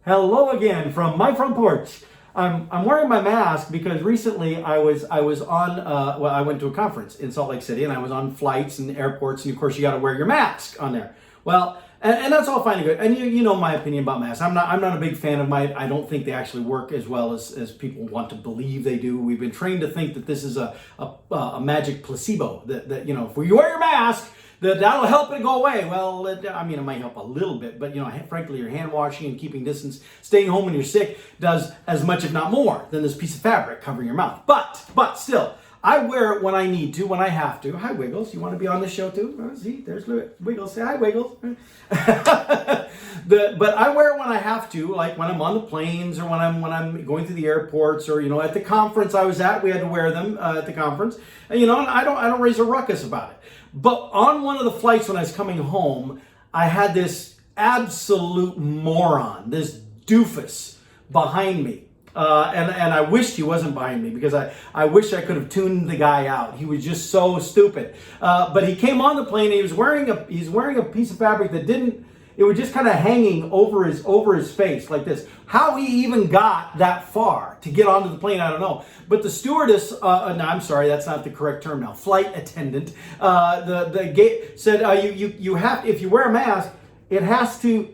Hello again from my front porch. I'm wearing my mask because recently I was on I went to a conference in Salt Lake City and I was on flights and airports, and of course you got to wear your mask on there. Well, and that's all fine and good. And you know my opinion about masks. I'm not a big fan of I don't think they actually work as well as people want to believe they do. We've been trained to think that this is a magic placebo that if you wear your mask, that'll help it go away. Well, it might help a little bit, but frankly, your hand washing and keeping distance, staying home when you're sick, does as much, if not more, than this piece of fabric covering your mouth. But still, I wear it when I need to, when I have to. Hi, Wiggles. You want to be on the show too? Oh, see, there's Wiggles. Say hi, Wiggles. But I wear it when I have to, like when I'm on the planes or when I'm going through the airports or at the conference I was at, we had to wear them at the conference. And I don't raise a ruckus about it. But on one of the flights when I was coming home, I had this absolute moron, this doofus behind me. And I wished he wasn't behind me because I wish I could have tuned the guy out. He was just so stupid. But he came on the plane and he's wearing a piece of fabric that it was just kind of hanging over his face like this. How he even got that far to get onto the plane, I don't know. But the stewardess, no, I'm sorry, that's not the correct term now. Flight attendant, the gate said you have, if you wear a mask, it has to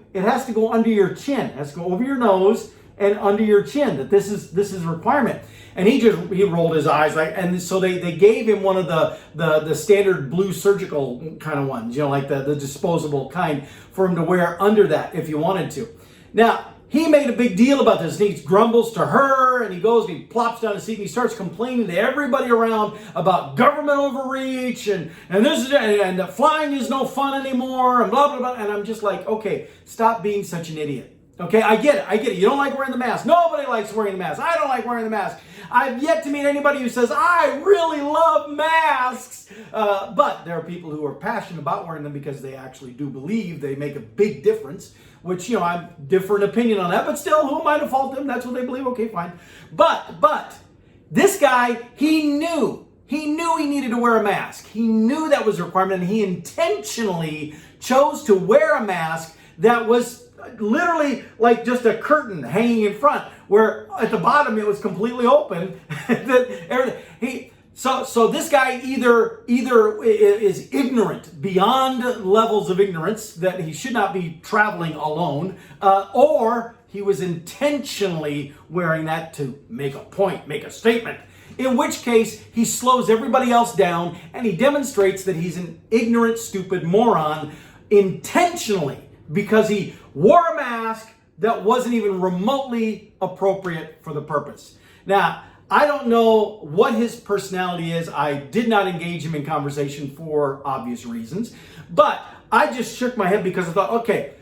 go under your chin. It has to go over your nose and under your chin. That this is a requirement. And he rolled his eyes and so they gave him one of the standard blue surgical kind of ones, like the disposable kind for him to wear under that if you wanted to. Now, he made a big deal about this, and he grumbles to her, and he goes and he plops down his seat and he starts complaining to everybody around about government overreach and that flying is no fun anymore and blah, blah, blah. And I'm just like, okay, stop being such an idiot. Okay, I get it. You don't like wearing the mask. Nobody likes wearing the mask. I don't like wearing the mask. I've yet to meet anybody who says, I really love masks. But there are people who are passionate about wearing them because they actually do believe they make a big difference, which, I'm different opinion on that. But still, who am I to fault them? That's what they believe. Okay, fine. But this guy, he knew he needed to wear a mask. He knew that was a requirement, and he intentionally chose to wear a mask that was literally like just a curtain hanging in front, where at the bottom it was completely open. So this guy either is ignorant beyond levels of ignorance that he should not be traveling alone, or he was intentionally wearing that to make a point, make a statement. In which case, he slows everybody else down and he demonstrates that he's an ignorant, stupid moron intentionally, because he wore a mask that wasn't even remotely appropriate for the purpose. Now, I don't know what his personality is. I did not engage him in conversation for obvious reasons, but I just shook my head because I thought, okay,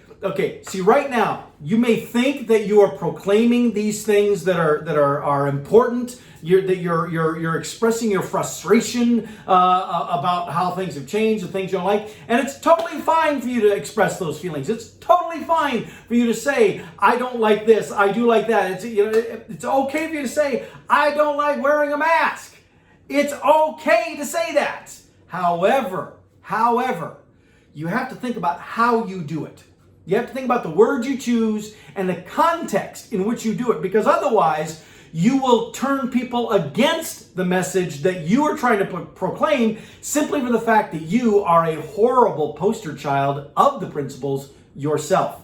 see, right now, you may think that you are proclaiming these things that are important, that you're expressing your frustration about how things have changed and things you don't like, and it's totally fine for you to express those feelings. It's totally fine for you to say, I don't like this, I do like that. It's okay for you to say, I don't like wearing a mask. It's okay to say that. However, you have to think about how you do it. You have to think about the words you choose and the context in which you do it, because otherwise you will turn people against the message that you are trying to proclaim simply for the fact that you are a horrible poster child of the principles yourself.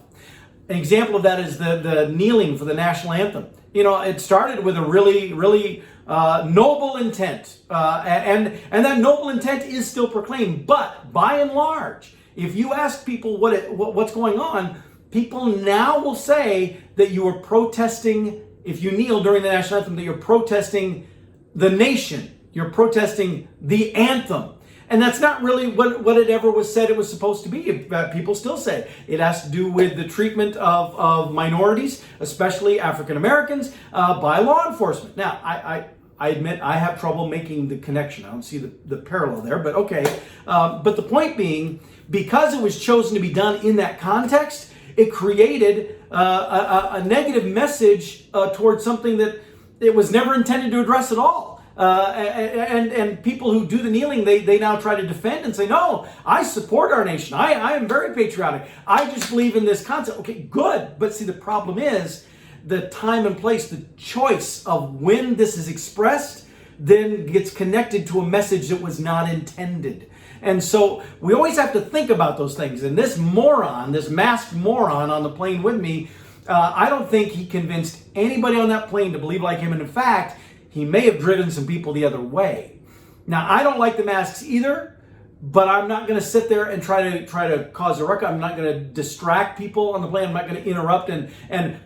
An example of that is the kneeling for the national anthem. It started with a really, really noble intent, and that noble intent is still proclaimed. But by and large, if you ask people what's going on, people now will say that you are protesting. If you kneel during the national anthem, that you're protesting the nation. You're protesting the anthem. And that's not really what it ever was said it was supposed to be. People still say it has to do with the treatment of minorities, especially African Americans, by law enforcement. Now, I admit I have trouble making the connection. I don't see the parallel there, but okay. But the point being, because it was chosen to be done in that context, it created a negative message towards something that it was never intended to address at all. And people who do the kneeling, they now try to defend and say, no, I support our nation. I am very patriotic. I just believe in this concept. Okay, good. But see, the problem is the time and place, the choice of when this is expressed then gets connected to a message that was not intended. And so we always have to think about those things. And this moron, this masked moron on the plane with me, I don't think he convinced anybody on that plane to believe like him. And in fact, he may have driven some people the other way. Now, I don't like the masks either, but I'm not going to sit there and try to cause a ruckus. I'm not going to distract people on the plane. I'm not going to interrupt and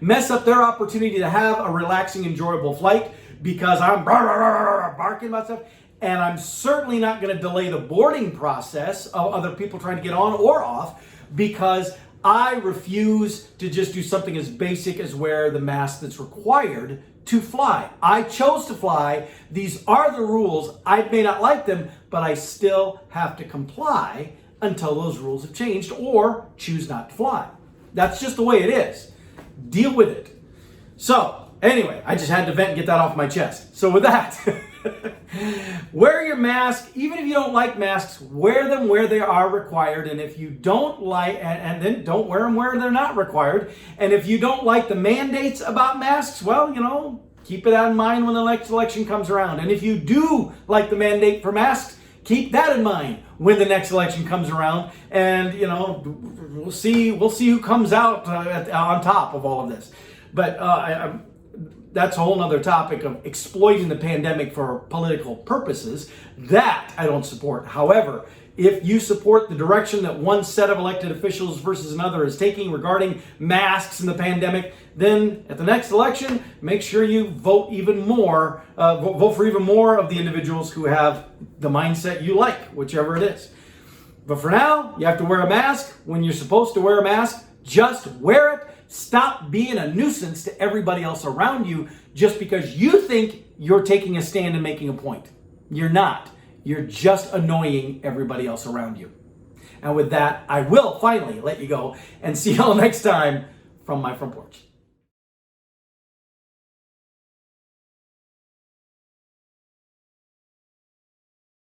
mess up their opportunity to have a relaxing, enjoyable flight because I'm barking about stuff. And I'm certainly not going to delay the boarding process of other people trying to get on or off because I refuse to just do something as basic as wear the mask that's required to fly. I chose to fly. These are the rules. I may not like them, but I still have to comply until those rules have changed or choose not to fly. That's just the way it is. Deal with it. So, anyway, I just had to vent and get that off my chest. So with that, wear your mask. Even if you don't like masks, wear them where they are required. And if you don't like, and then don't wear them where they're not required. And if you don't like the mandates about masks, well, keep it in mind when the next election comes around. And if you do like the mandate for masks, keep that in mind when the next election comes around. And, we'll see who comes out on top of all of this. But that's a whole nother topic of exploiting the pandemic for political purposes. That I don't support. However, if you support the direction that one set of elected officials versus another is taking regarding masks and the pandemic, then at the next election, make sure you vote for even more of the individuals who have the mindset you like, whichever it is. But for now, you have to wear a mask when you're supposed to wear a mask. Just wear it. Stop being a nuisance to everybody else around you just because you think you're taking a stand and making a point. You're not. You're just annoying everybody else around you. And with that, I will finally let you go and see y'all next time from my front porch.